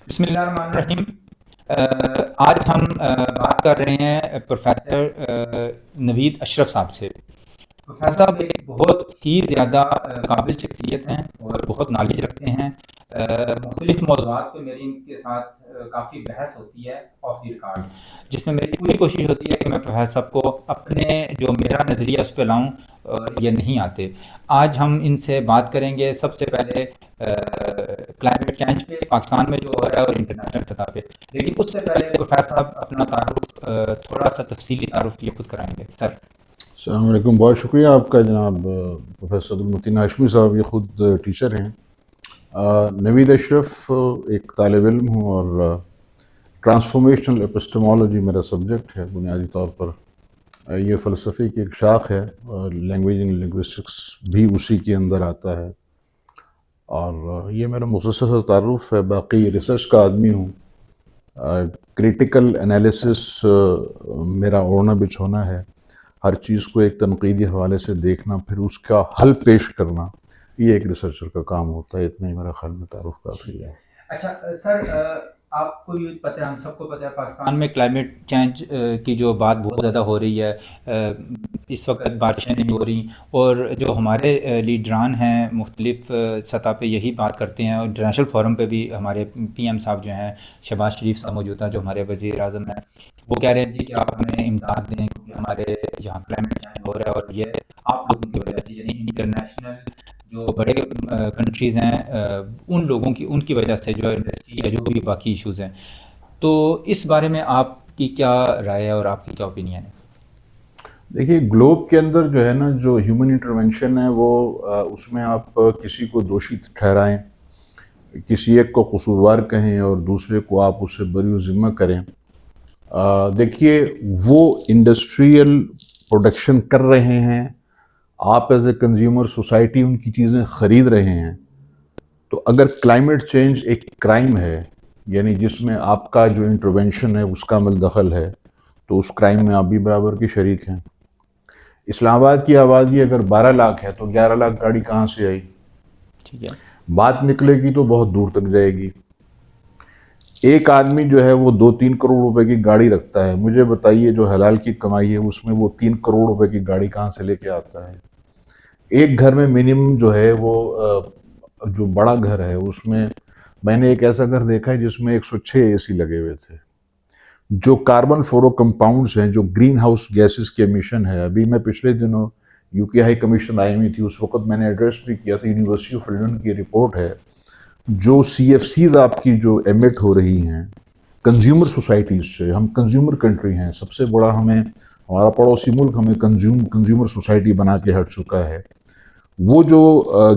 بسم اللہ الرحمن الرحیم۔ آج ہم بات کر رہے ہیں پروفیسر نوید اشرف صاحب سے۔ پروفیسر صاحب ایک بہت ہی زیادہ قابل شخصیت ہیں اور بہت نالج رکھتے ہیں۔ مختلف موضوعات پہ میری ان کے ساتھ کافی بحث ہوتی ہے آف دی ریکارڈ، جس میں میری پوری کوشش ہوتی ہے کہ میں پروفیسر صاحب کو اپنے جو میرا نظریہ اس پہ لاؤں، اور یہ نہیں آتے۔ آج ہم ان سے بات کریں گے سب سے پہلے کلائمیٹ چینج پہ پاکستان میں جو ہو رہا ہے اور انٹرنیشنل سطح پہ، لیکن اس سے پہلے پروفیسر صاحب اپنا تعارف تھوڑا سا تفصیلی تعارف یہ خود کرائیں گے سر۔ السلام علیکم، بہت شکریہ آپ کا جناب پروفیسر عبدالمتین ہاشمی صاحب، یہ خود ٹیچر ہیں۔ نوید اشرف ایک طالب علم ہوں اور ٹرانسفارمیشنل ایپسٹمالوجی میرا سبجیکٹ ہے بنیادی طور پر۔ یہ فلسفے کی ایک شاخ ہے اور لینگویج اینڈ لنگوسٹکس بھی اسی کے اندر آتا ہے، اور یہ میرا مختصر سا تعارف ہے۔ باقی ریسرچ کا آدمی ہوں، کریٹیکل انالیسس میرا اوڑھنا بچھونا ہے۔ ہر چیز کو ایک تنقیدی حوالے سے دیکھنا، پھر اس کا حل پیش کرنا، یہ ایک ریسرچر کا کام ہوتا ہے۔ اتنا ہی میرا خیال میں تعارف کافی ہے۔ اچھا سر، آپ کو بھی پتہ ہے، ہم سب کو پتہ ہے، پاکستان میں کلائمیٹ چینج کی جو بات بہت زیادہ ہو رہی ہے۔ اس وقت بارشیں نہیں ہو رہی، اور جو ہمارے لیڈران ہیں مختلف سطح پہ یہی بات کرتے ہیں، اور انٹرنیشنل فورم پہ بھی ہمارے پی ایم صاحب جو ہیں، شہباز شریف صاحب موجود ہیں جو ہمارے وزیر اعظم ہیں، وہ کہہ رہے ہیں جی کہ آپ ہمیں امداد دیں کیونکہ ہمارے یہاں کلائمیٹ چینج ہو رہا ہے، اور یہ آپ لوگوں کی وجہ سے، یعنی انٹرنیشنل جو بڑے کنٹریز ہیں ان کی وجہ سے، جو انڈسٹری ہے، جو بھی باقی ایشوز ہیں۔ تو اس بارے میں آپ کی کیا رائے ہے اور آپ کی کیا اوپینین ہے؟ دیکھیے، گلوب کے اندر جو ہے نا، جو ہیومن انٹرونشن ہے وہ اس میں آپ کسی کو دوشی ٹھہرائیں، کسی ایک کو قصوروار کہیں اور دوسرے کو آپ اس سے بری ذمہ کریں۔ دیکھیے، وہ انڈسٹریل پروڈکشن کر رہے ہیں، آپ as a consumer society in کی چیزیں خرید رہے ہیں، تو اگر کلائمیٹ چینج ایک کرائم ہے، یعنی جس میں آپ کا جو انٹرونشن ہے اس کا عمل دخل ہے، تو اس کرائم میں آپ بھی برابر کے شریک ہیں۔ اسلام آباد کی آبادی اگر 12 لاکھ ہے تو 11 لاکھ گاڑی کہاں سے آئی؟ ٹھیک ہے۔ بات نکلے گی تو بہت دور تک جائے گی۔ ایک آدمی جو ہے وہ 2-3 کروڑ روپے کی گاڑی رکھتا ہے، مجھے بتائیے جو حلال کی کمائی ہے اس میں وہ 3 کروڑ روپے کی گاڑی کہاں سے لے کے آتا ہے؟ ایک گھر میں منیمم جو ہے وہ جو بڑا گھر ہے اس میں نے ایک ایسا گھر دیکھا ہے جس میں 106 اے سی لگے ہوئے تھے۔ جو کاربن فلورو کمپاؤنڈز ہیں، جو گرین ہاؤس گیسز کے ایمیشن ہے، ابھی میں پچھلے دنوں یو کے ہائی کمیشن آئی ہوئی تھی، اس وقت میں نے ایڈریس بھی کیا تھا، یونیورسٹی آف لنڈن کی رپورٹ ہے، جو سی ایف سیز آپ کی جو ایمٹ ہو رہی ہیں کنزیومر سوسائٹیز سے، ہم کنزیومر کنٹری ہیں، سب سے بڑا ہمارا پڑوسی ملک ہمیں کنزیومر سوسائٹی بنا کے ہٹ چکا ہے، وہ جو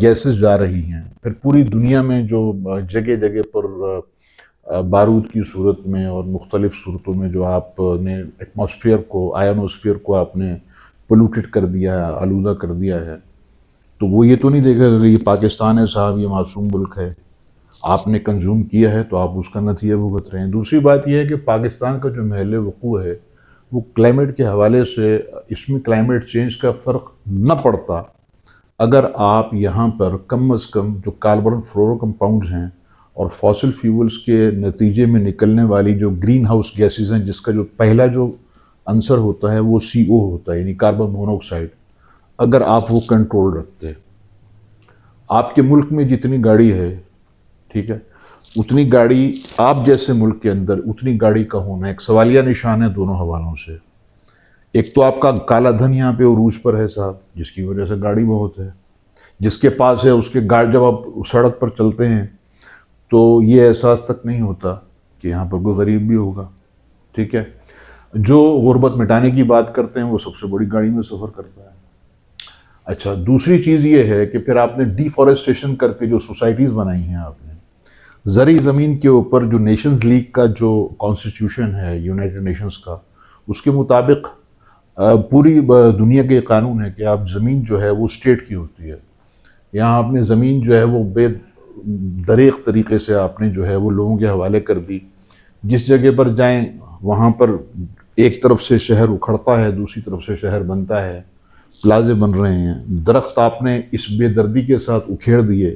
گیسز جا رہی ہیں، پھر پوری دنیا میں جو جگہ جگہ پر بارود کی صورت میں اور مختلف صورتوں میں جو آپ نے ایٹماسفیئر کو، آئنوسفیئر کو آپ نے پولوٹڈ کر دیا ہے، آلودہ کر دیا ہے، تو وہ یہ تو نہیں دیکھا کہ یہ پاکستان ہے صاحب، یہ معصوم ملک ہے، آپ نے کنزیوم کیا ہے تو آپ اس کا نتیجہ بھگت رہے ہیں۔ دوسری بات یہ ہے کہ پاکستان کا جو محل وقوع ہے وہ کلائمیٹ کے حوالے سے، اس میں کلائمیٹ چینج کا فرق نہ پڑتا اگر آپ یہاں پر کم از کم جو کاربن فلورو کمپاؤنڈز ہیں اور فاسل فیولز کے نتیجے میں نکلنے والی جو گرین ہاؤس گیسز ہیں، جس کا جو پہلا جو عنصر ہوتا ہے وہ CO ہوتا ہے، یعنی کاربن مونو آکسائڈ، اگر آپ وہ کنٹرول رکھتے۔ آپ کے ملک میں جتنی گاڑی ہے، ٹھیک ہے، اتنی گاڑی آپ جیسے ملک کے اندر اتنی گاڑی کا ہونا ایک سوالیہ نشان ہے دونوں حوالوں سے۔ ایک تو آپ کا کالا دھن یہاں پہ عروج پر ہے صاحب، جس کی وجہ سے گاڑی بہت ہے، جس کے پاس ہے اس کے گاڑی، جب آپ سڑک پر چلتے ہیں تو یہ احساس تک نہیں ہوتا کہ یہاں پر کوئی غریب بھی ہوگا، ٹھیک ہے۔ جو غربت مٹانے کی بات کرتے ہیں وہ سب سے بڑی گاڑی میں سفر کرتا ہے۔ اچھا، دوسری چیز یہ ہے کہ پھر آپ نے ڈیفارسٹیشن کر کے جو سوسائٹیز بنائی ہیں، آپ نے زرعی زمین کے اوپر جو نیشنز لیگ کا جو کانسٹیٹیوشن ہے یونائٹڈ نیشنز کا، اس کے مطابق پوری دنیا کے قانون ہے کہ آپ زمین جو ہے وہ اسٹیٹ کی ہوتی ہے۔ یہاں آپ نے زمین جو ہے وہ بے دریغ طریقے سے آپ نے جو ہے وہ لوگوں کے حوالے کر دی۔ جس جگہ پر جائیں وہاں پر ایک طرف سے شہر اکھڑتا ہے، دوسری طرف سے شہر بنتا ہے، پلازے بن رہے ہیں، درخت آپ نے اس بے دردی کے ساتھ اکھیڑ دیے،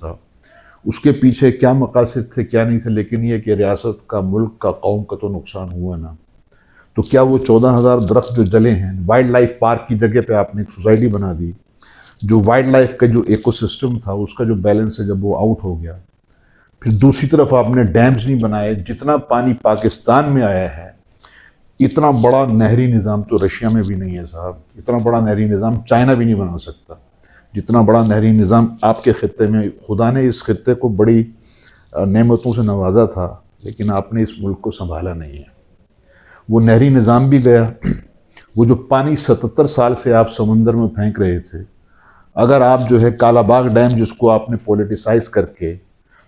تھا. اس کے پیچھے کیا مقاصد تھے کیا نہیں تھے، لیکن یہ کہ ریاست کا، ملک کا، قوم کا تو نقصان ہوا نا. تو کیا وہ 14,000 درخت جو جلے ہیں، وائلڈ لائف پارک کی جگہ پہ آپ نے ایک سوسائٹی بنا دی، جو وائلڈ لائف کا جو ایکو سسٹم تھا اس کا جو بیلنس ہے جب وہ آؤٹ ہو گیا. پھر دوسری طرف آپ نے ڈیمز نہیں بنائے. جتنا پانی پاکستان میں آیا ہے، اتنا بڑا نہری نظام تو رشیا میں بھی نہیں ہے صاحب. اتنا بڑا نہری نظام چائنا بھی نہیں بنا سکتا. جتنا بڑا نہری نظام آپ کے خطے میں، خدا نے اس خطے کو بڑی نعمتوں سے نوازا تھا، لیکن آپ نے اس ملک کو سنبھالا نہیں ہے. وہ نہری نظام بھی گیا. وہ جو پانی 77 سال سے آپ سمندر میں پھینک رہے تھے، اگر آپ جو ہے کالا باغ ڈیم جس کو آپ نے پولیٹیسائز کر کے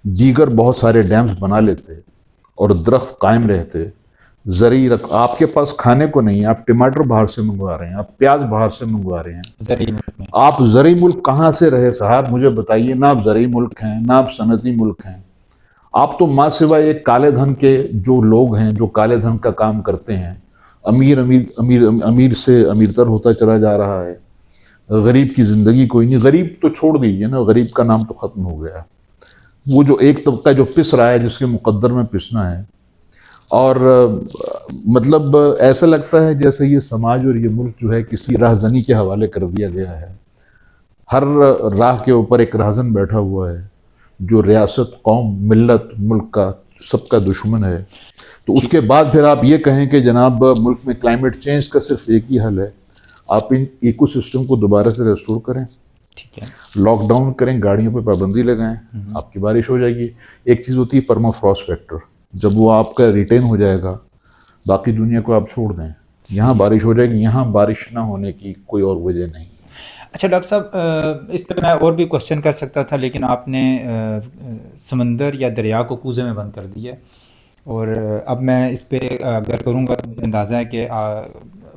دیگر بہت سارے ڈیمز بنا لیتے اور درخت قائم رہتے، زرعی آپ کے پاس کھانے کو نہیں ہے، آپ ٹماٹر باہر سے منگوا رہے ہیں، آپ پیاز باہر سے منگوا رہے ہیں. زرعی ملک میں آپ زرعی ملک کہاں سے رہے صاحب؟ مجھے بتائیے. نہ آپ زرعی ملک ہیں، نہ آپ صنعتی ملک ہیں. آپ تو ماں سوائے ایک کالے دھن کے جو لوگ ہیں جو کالے دھن کا کام کرتے ہیں، امیر امیر امیر امیر سے امیر تر ہوتا چلا جا رہا ہے. غریب کی زندگی کوئی نہیں. غریب تو چھوڑ دیجیے نا، غریب کا نام تو ختم ہو گیا. وہ جو ایک طبقہ جو پس رہا ہے، جس کے مقدر میں پسنا ہے. اور مطلب ایسا لگتا ہے جیسے یہ سماج اور یہ ملک جو ہے کسی راہزنی کے حوالے کر دیا گیا ہے. ہر راہ کے اوپر ایک راہزن بیٹھا ہوا ہے جو ریاست، قوم، ملت، ملک کا سب کا دشمن ہے. تو اس کے بعد پھر آپ یہ کہیں کہ جناب ملک میں کلائمیٹ چینج کا صرف ایک ہی حل ہے، آپ ان ایکو سسٹم کو دوبارہ سے ریسٹور کریں، ٹھیک ہے، لاک ڈاؤن کریں، گاڑیوں پہ پابندی لگائیں، آپ کی بارش ہو جائے گی. ایک چیز ہوتی ہے پرما فروسٹ فیکٹر، جب وہ آپ کا ریٹین ہو جائے گا باقی دنیا کو آپ چھوڑ دیں. یہاں بارش ہو جائے گی، یہاں بارش نہ ہونے کی کوئی اور وجہ نہیں. اچھا ڈاکٹر صاحب، اس پہ میں اور بھی کوشچن کر سکتا تھا، لیکن آپ نے سمندر یا دریا کو کوزے میں بند کر دیا. اور اب میں اس پہ اگر کروں گا تو مجھے اندازہ ہے کہ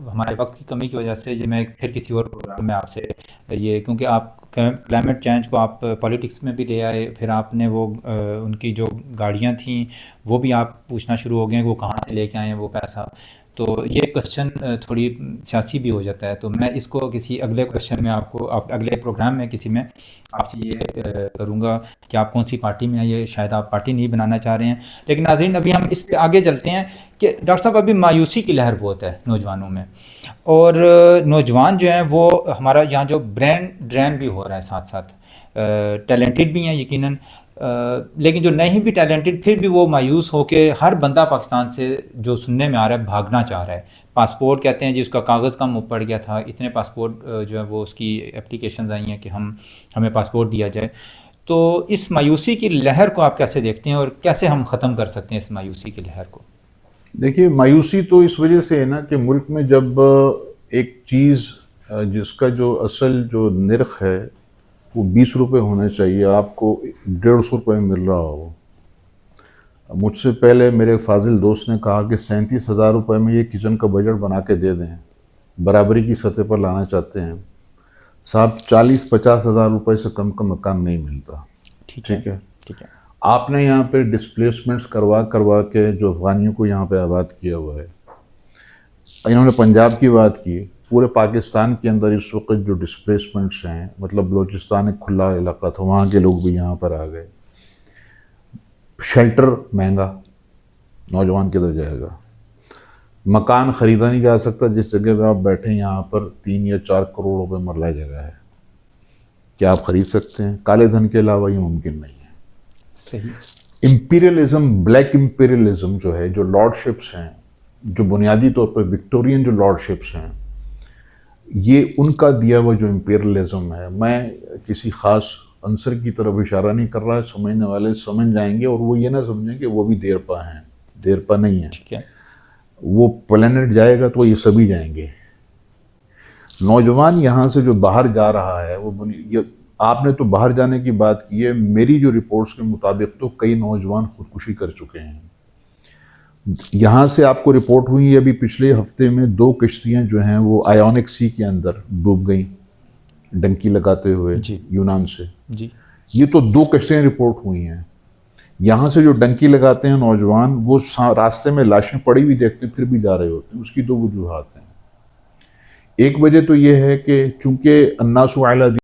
ہمارے وقت کی کمی کی وجہ سے یہ میں پھر کسی اور پروگرام میں آپ سے یہ، کیونکہ آپ کلائمیٹ چینج کو آپ پالیٹکس میں بھی لے آئے، پھر آپ نے وہ ان کی جو گاڑیاں تھیں وہ بھی آپ پوچھنا شروع ہو گئے کہ وہ کہاں سے لے کے آئے ہیں وہ پیسہ. تو یہ کوشچن تھوڑی سیاسی بھی ہو جاتا ہے. تو میں اس کو کسی اگلے کوشچن میں آپ کو اگلے پروگرام میں کسی میں آپ سے یہ کروں گا کہ آپ کون سی پارٹی میں ہیں. یہ شاید آپ پارٹی نہیں بنانا چاہ رہے ہیں، لیکن ناظرین ابھی ہم اس پہ آگے چلتے ہیں کہ ڈاکٹر صاحب ابھی مایوسی کی لہر بہت ہے نوجوانوں میں، اور نوجوان جو ہیں وہ ہمارا یہاں جو برین ڈرین بھی ہو رہا ہے، ساتھ ساتھ ٹیلنٹڈ بھی ہیں یقیناً، لیکن جو نہیں بھی ٹیلنٹڈ پھر بھی وہ مایوس ہو کے ہر بندہ پاکستان سے جو سننے میں آ رہا ہے بھاگنا چاہ رہا ہے. پاسپورٹ کہتے ہیں جی اس کا کاغذ کم پڑ گیا تھا، اتنے پاسپورٹ جو ہے وہ اس کی اپلیکیشنز آئی ہیں کہ ہمیں پاسپورٹ دیا جائے. تو اس مایوسی کی لہر کو آپ کیسے دیکھتے ہیں اور کیسے ہم ختم کر سکتے ہیں اس مایوسی کی لہر کو؟ دیکھیے، مایوسی تو اس وجہ سے ہے نا کہ ملک میں جب ایک چیز جس کا جو اصل جو نرخ ہے وہ 20 روپے ہونے چاہیے، آپ کو 150 روپے میں مل رہا ہو. مجھ سے پہلے میرے فاضل دوست نے کہا کہ 37,000 روپے میں یہ کچن کا بجٹ بنا کے دے دیں، برابری کی سطح پر لانا چاہتے ہیں. صاحب 40-50 ہزار روپے سے کم کا مکان نہیں ملتا. ٹھیک ہے، ٹھیک ہے. آپ نے یہاں پہ ڈسپلیسمنٹس کروا کے جو افغانیوں کو یہاں پہ آباد کیا ہوا ہے، انہوں نے پنجاب کی بات کی. پورے پاکستان کے اندر اس وقت جو ڈسپلیسمنٹس ہیں، مطلب بلوچستان ایک کھلا علاقہ تھا، وہاں کے لوگ بھی یہاں پر آ گئے. شیلٹر مہنگا، نوجوان کدھر جائے گا؟ مکان خریدا نہیں جا سکتا. جس جگہ پہ آپ بیٹھے یہاں پر 3 یا 4 کروڑ روپے مرلہ جگہ ہے، کیا آپ خرید سکتے ہیں؟ کالے دھن کے علاوہ یہ ممکن نہیں ہے. صحیح. امپیریلزم، بلیک امپیریلزم جو ہے، جو لارڈ شپس ہیں، جو بنیادی طور پر وکٹورین جو لارڈ شپس ہیں، یہ ان کا دیا ہوا جو امپیریلزم ہے. میں کسی خاص عنصر کی طرف اشارہ نہیں کر رہا، سمجھنے والے سمجھ جائیں گے اور وہ یہ نہ سمجھیں کہ وہ بھی دیرپا ہیں. دیرپا نہیں ہے. ٹھیک ہے. وہ پلانٹ جائے گا تو یہ سبھی جائیں گے. نوجوان یہاں سے جو باہر جا رہا ہے وہ آپ نے تو باہر جانے کی بات کی ہے، میری جو رپورٹس کے مطابق تو کئی نوجوان خودکشی کر چکے ہیں. یہاں سے آپ کو رپورٹ ہوئی ابھی پچھلے ہفتے میں 2 کشتیاں جو ہیں وہ آیونک سی کے اندر ڈوب گئیں ڈنکی لگاتے ہوئے. جی. یونان سے. جی. یہ تو 2 کشتیاں رپورٹ ہوئی ہیں. یہاں سے جو ڈنکی لگاتے ہیں نوجوان، وہ راستے میں لاشیں پڑی ہوئی دیکھتے پھر بھی جا رہے ہوتے ہیں. اس کی 2 وجوہات ہیں. ایک وجہ تو یہ ہے کہ چونکہ الناس علی